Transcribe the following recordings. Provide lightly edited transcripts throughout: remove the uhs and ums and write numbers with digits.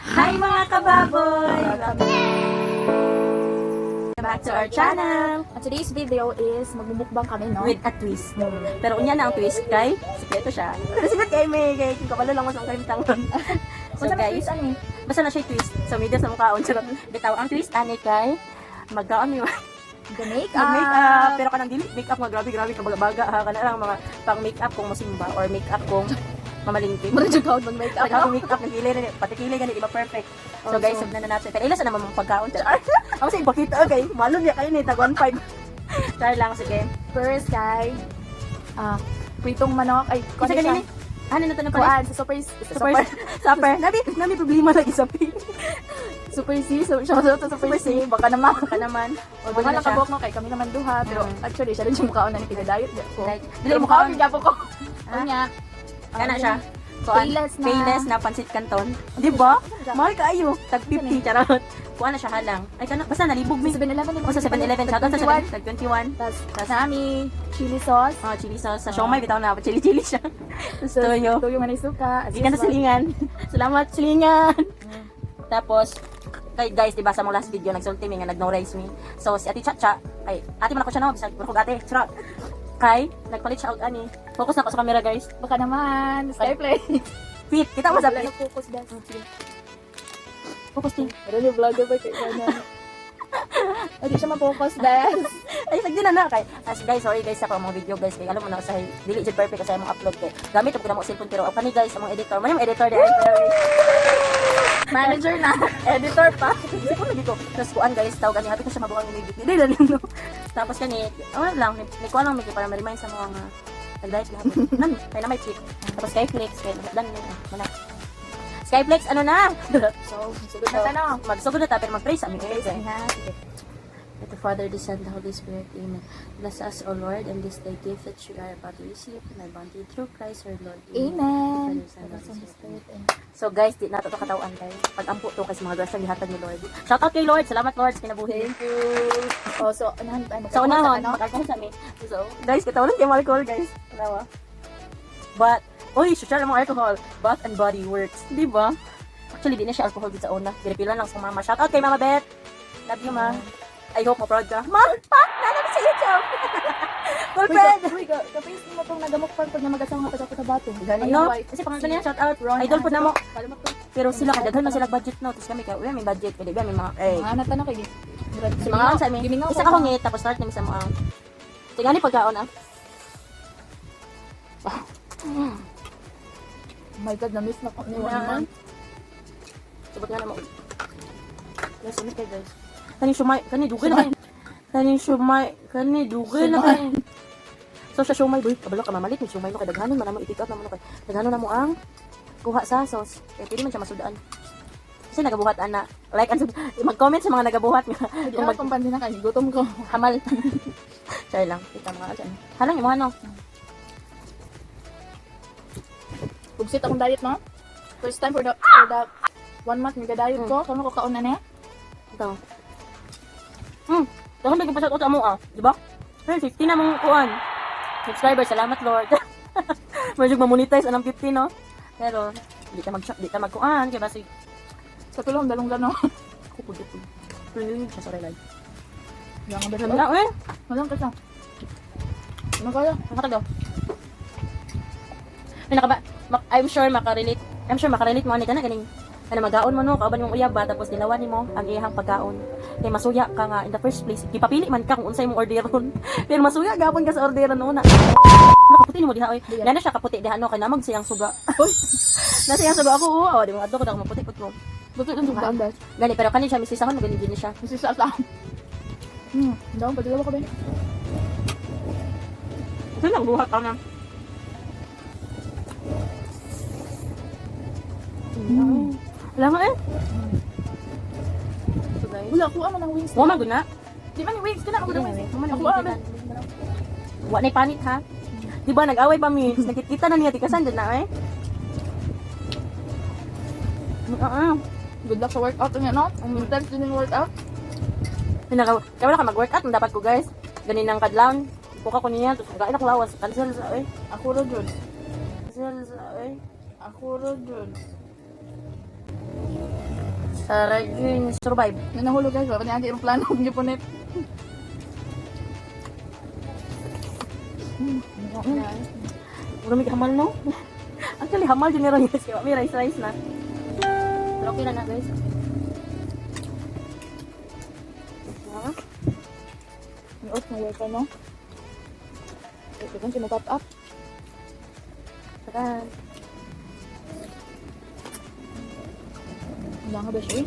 Hi mga kababoy! Welcome back to our channel! On today's video is magmumukbang kami, no? With a twist. Pero unya na ang twist kay, sikreto siya. Pero sikret kay may, kay kung kabalo lang mo sa kayo tangon. So Unsa na guys, twist ani? basta na siya twist. So media sa mukhaon. Charot. Bitaw, ang twist ani kay, magkaon mo The makeup. mag-makeup. Pero kanang dili, makeup nga grabe kabaga-baga ha. Kana lang mga pang makeup kung musimba or makeup kung mamalingki. Mura jud ka mag-makeup. Pag ako makeup, nagili rin, patikili ganit, iba perfect. So guys, sugnan na natin. Pero ilas na naman mga pagkaon. Char. Ako sa ipakita, okay. Malun niya kayo ni, tag 1.5. Char lang, sige. First kay pritong manok ay Isa ganini. Ano na ito na pala? kuan sa Super. Nabi problema lagi sa pin. Super C, so shoutout sa Super C. Baka naman. Baka naman. O baka nakabok mo kay kami naman duha, pero actually siya rin yung mukhaon na ni pinadayot ko. Dili Dili mo mukhaon kaon. gyapon ko. Unya. Kana siya. Kuan, Payless na pansit canton. Di ba? Mahal kaayo. Tag 50, charot. Kuan na siya halang. Ay, kana, basta nalibog mi. 7-Eleven. O sa 7-Eleven. Shoutout sa 7, tag 21. Tas nami chili sauce. Oh, chili sauce. Sa siomay, bitaw na. Chili-chili siya. So, Toyo. toyo man suka. Hindi ka na silingan. Salamat, silingan. Tapos, kay guys, diba sa mong last video, nagsulti mi nga, nag-no rice mi. So, si Ate Chacha, ay, ate man ako siya no, bisag, burkog ate, charot. Kay, nagpalit siya og ani. Focus na ako sa camera, guys. Baka naman Skyplay. Fit, kita mo sa fit. Focus das. Focus din. Pero ni vlogger ba kay ano? Hindi siya ma-focus das. Ay, sagdi na kay. As guys, sorry guys sa mga video guys, kay alam mo na sa dili jud perfect kasi among upload kay. Gamit ko na mo cellphone pero ako ni guys, among editor. May editor di ay pero Manager na. editor pa. Hindi ko lagi ko. Tapos kuan guys, tawag ani happy ko siya mabuang imigit. Dili lang no. Tapos kani, lang, ni kuan lang mi para ma-remind sa mga nag-diet na. Kay na may pick. Tapos kay Flex, kay dan ni mana. Skyflex, ano na? So, sugod na tanong. Magsugod na ta, pero mag-pray sa amin. Okay, ha. Sige. Let the Father, the Son, the Holy Spirit, Amen. Bless us, O Lord, and this thy gift that you are about to receive, and I bound thee through Christ our Lord. Amen. Father, Son, Holy Spirit. So guys, di nato to katawan tayo. Pag-ampo to kasi mga grasya gihatag ni Lord. Shout out kay Lord. Salamat Lord sa kinabuhi. Thank you. Oh, so, anahan tayo. Sa unahon, mag-alcohol sa amin. So, guys, katawalan kayo alcohol, guys. Alawa. But, oy, social namang alcohol. Bath and Body Works. Di ba? Actually, di na siya alcohol dito sa una. Giripilan lang sa mama. Shout out kay Mama Beth. Love you, ma. I hope mo-proud ka. Mom, pa! Nalami sa YouTube! Cool friend! Uy, kapis mo itong nagamukpan pag namagasang ka sa bato. Ano? Kasi pangalan niya, shout out. Idol po na mo. Kalamak to. Pero sila, kadaghan man sila budget no. Tapos kami, kaya may budget. Kaya may mga, Mga natanong kay si mga sa amin. Isa ka hungit, tapos start namin sa mga. Tingnan ni pagkaon ah. Oh my God, na-miss na ko. Subot nga na mo. Yes, ulit kayo guys. Kaning sumay, kani dugay na kayo. Kaning sumay, kani dugay na kayo. So sa sumay, boy, kabalo ka mamalit ni sumay mo kay daghanon man mo i-pick up na mo kay. Daghanon na mo ang kuha sa sauce. Kaya pili man siya masudaan. Kasi nagabuhat ana. Like and mag-comment sa mga nagabuhat nga. Kung magkumpan din na kayo, gutom ko. Hamal. Sorry lang, kita mga dyan. Halang yung mga ano. Pugsit akong diet, no? First time for the 1 month nagda-diet ko. Kamo ko kaon na na. Ito. Dahan bigyan pa sa uta mo ah. Diba? Hey, 50 na mong kuhan. Subscriber, salamat Lord. Medyo ma-monetize anong 50 no? Pero, di ka mag-kuhan. Kaya basi, Sa tulong, dalong gano. kupod. Pero yun siya, sorry lang. Yang ang basa Wala, eh. Walang ka sa. Ano kaya? Nakatag daw. Ay, I'm sure makarelate mo ani kana ganing kana magaon mo no kauban mong uyab ba tapos dilawan nimo ang iyang pagkaon kay masuya ka nga in the first place gipapili man ka kung unsay mong orderon pero masuya gapon ka sa orderon una nakaputi nimo diha oy ngano siya kaputi diha no kay namag siyang suga oy na siyang suga ako oo di mo adto ko maputi pud ko Buti lang sugaan, guys. gani pero kani siya misisahon magaling din siya Kasi sa asa. Daw, padalawa ko ba? kasi lang buhat ka na wala nga eh so guys Wala, kuha man ang wings. mo man guna Di ba ni wings? Kina ako ng wings. Kuha Kuha man. wa na panit ha. Di ba nag-away pa mi? Nakikita na niya tikasan dyan na eh. Good luck sa workout niya, no? Intense din yung workout. Kaya wala ka mag-workout, dapat ko guys. Ganin ang kadlawn. Buka ko niya, tapos kain ako lawas. Cancel sa eh. Ako ro jud. Cancel sa eh. Ako ro jud. Sa yun, survive. Nanahulog guys, wala niya ang aeroplano ng gipunit. Mura may hamal no? Actually, hamal din meron guys. Kaya may rice na. Pero okay na guys. May oat na worker, no? Ito kan siya mag-top up. Tara. Wala nga ba siya eh?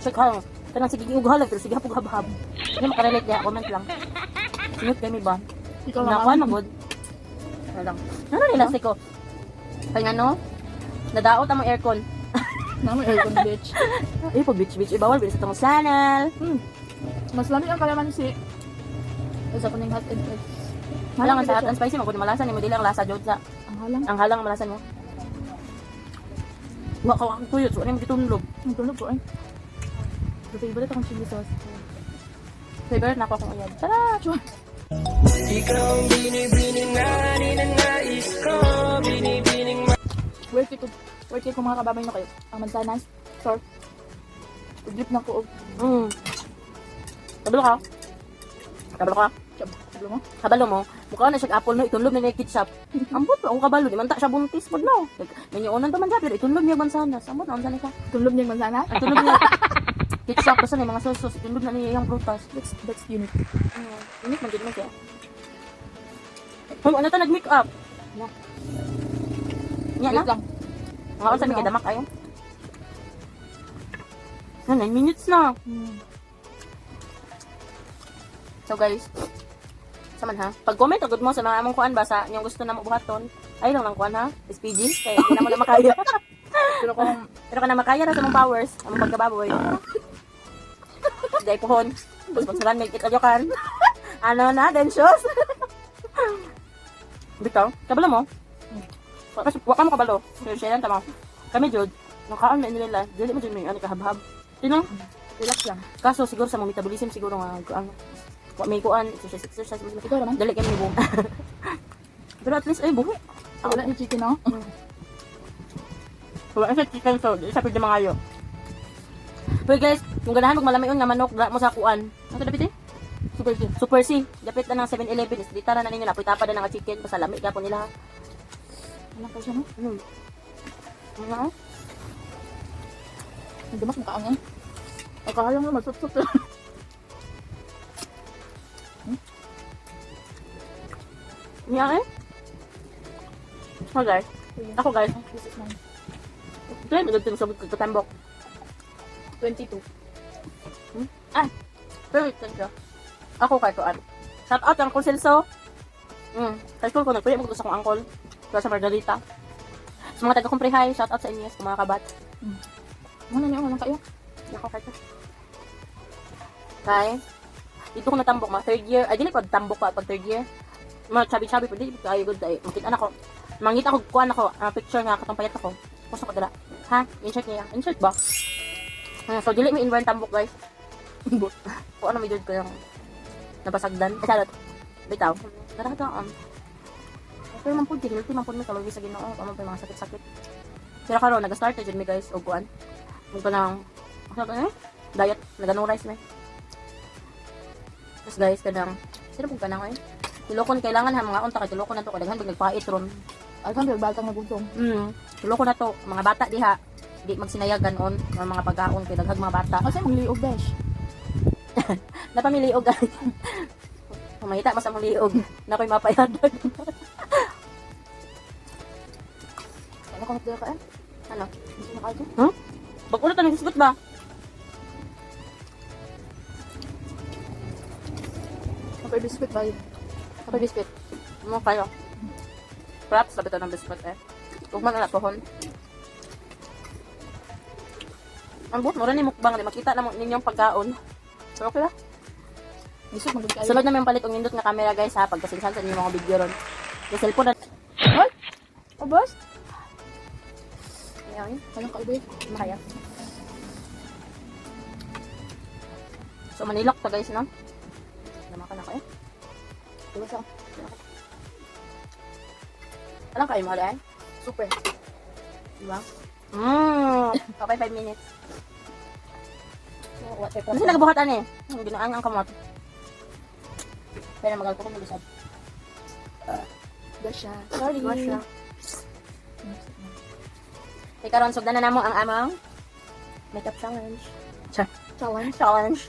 Check ha. Kanang sige ugalag pero sige hapog habhab. Hindi makarelate niya. Comment lang. Singot kami ba? Ikaw lang Nakuha na good. Ano lang. Ano nilasti ko? Kaya ano? Nadaot ang aircon. Na may aircon bitch. Eh, pag bitch. Ibawal, bilis itong channel. Mas lamig ang kalamansi. Isa ko na yung hot and eggs. Halang ang sa hot and spicy, magkudi malasan. Hindi mo dili ang lasa, Jod, sa. Ang halang. Ang halang ang malasan mo. Wak ka akong tuyot, so ano yung gitunlog. Ang tulog ko eh. So, favorite akong chili sauce. Favorite na ako akong uyad. Tara! Chua. Ikaw ang binibining na ninanais ko. Binibining Worth it kung mga kababay na kayo. Ang mansanas. Sir. Drip na ko. Kabalo ka? Kabalo ka? Sablo mo? Kabalo mo? Mukha na siya apple no, itunlog na niya ketchup. Ambot pa, akong kabalo. Di man ta siya buntis po no. Nanyonan pa man siya, pero itunlog niya bansanas. Ambot na, unsan ka? Tulog niyang mansanas? Itunlog niya. Ketchup, basta na yung mga sauce. Itunlog na niya yung prutas. That's unique. Unique man din man siya. Hoy, ano to nag-make up? Na. Nya na? Wait lang. Mga unsa mi kadamak ayo. 9 minutes na. So guys, saman ha. Pag-comment agad mo sa mga among kuan ba sa inyong gusto na mo buhaton. Ay lang lang kuan ha. SPG kay hindi na mo na makaya. pero kana makaya ra sa mong powers, among pagkababoy. Dai pohon. Sponsoran make it adyokan. Ano na, Densios? Bitaw, kabalo mo? Kasi waka mo kabalo. Pero siya lang tama. Kami jud, nakaon na nila. Dili mo jud may ano kahabhab. Tinong, Relax lang. kaso siguro sa mong metabolism siguro nga ang may kuan exercise Ikaw naman? dali kami ni boom. Pero at least ay buhi. Wala ni chicken, no? Wala sa chicken so, di sa pwede mangayo. Pero guys, kung ganahan mag malamion nga manok dra mo sa kuan. Ano to dapit eh? Super C. Dapit na ng 7-Eleven is ditara na ninyo na putapa na ng chicken pasalami ka po nila. Alam ko siya, no? Ano? Hindi mas mukhaan yan. Ay, kahalang na masut-sut. Niya eh? Oh guys, ako guys, This is mine. ito yung nagagting sa katambok. 22. Pero ito siya. Ako kay Kuan. Shout out Uncle Celso. Sa school ko, nagpili mo sa akong uncle. Kaya sa Margarita. Sa mga taga-kumprehay, shout out sa inyo, sa mga kabat. Ano niyo? Walang kayo? Ako kay Kay, dito ko natambok, mga third year. Ay, dili ko tambok pa pag third year. Mga chubby-chubby, pero dili ko kayo good ay. Makita ako. Mangita ko, kuan ako, picture nga, katong payat ako. Puso ko dala. Ha? Insert niya. Insert ba? So, dili mo inborn tambok, guys. Kung ano may jud ko yung nabasagdan. Ay, salot. Bitaw. Daragaon. Pero man po, healthy man po may kalawin sa ginoo. Ano pa yung mga sakit-sakit. Pero karon nag-start na dyan mi guys. O kuan. Kung ka ng, diet. Naganong rice na. Tapos guys, kanang, sino pong kanang eh? Tulokon kailangan ha, mga unta kay tulokon na to. Kadaghan pag nagpait ron. Alkan, pero baltang nagugtong. Tulokon na to. Mga bata diha. Di magsinayagan on. Mga pagkaon kay daghang mga bata. Kasi magliog, besh. Napamiliog guys. Kumahita mas ang liog. Na ko'y mapayadan. Ano ka magdala ka eh? Ano? Gusto na kayo? Huh? Pag-ulat na nagsugot ba? Kapag biscuit ba yun? Kapag biscuit. Ano kayo? Perhaps sabi ito ng biscuit eh. Huwag man na pohon. Ang buot mo rin yung mukbang. Makita na ninyong pagkaon. So okay lang. Biscuit, magod kayo. Sunod namin palit ang nindot nga camera guys ha. Pagkasinsan sa inyo mga video ron. Yung cellphone na. What? Oh, boss? Ayan. Walang kayo, babe. Makaya. So manilak to guys no? Naman ka na kayo. Diba sa? Alam kayo mahal eh? Super. Diba? Okay, 5 minutes. So, what type Kasi of... nagabuhatan eh. Ginaan ang kamot. Pero magal ko kung malusad. Gasha. Sorry. Gasha. Kaya karon sugdan na namo ang amang makeup challenge. Challenge. Challenge.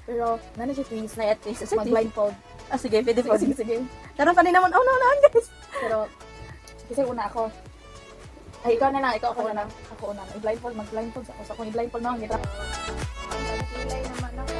Pero, nana siya twins. Na at least. Mag-blindfold. Ah, sige, pwede po. Sige. Karon pa din naman. Oh, no, guys. Pero, kasi una ako. Ay, ikaw na lang. Ikaw ako na lang. Ako una. I-blindfold. Mag-blindfold ako. So, kung i-blindfold na ako, nila. Ang kilay naman ako.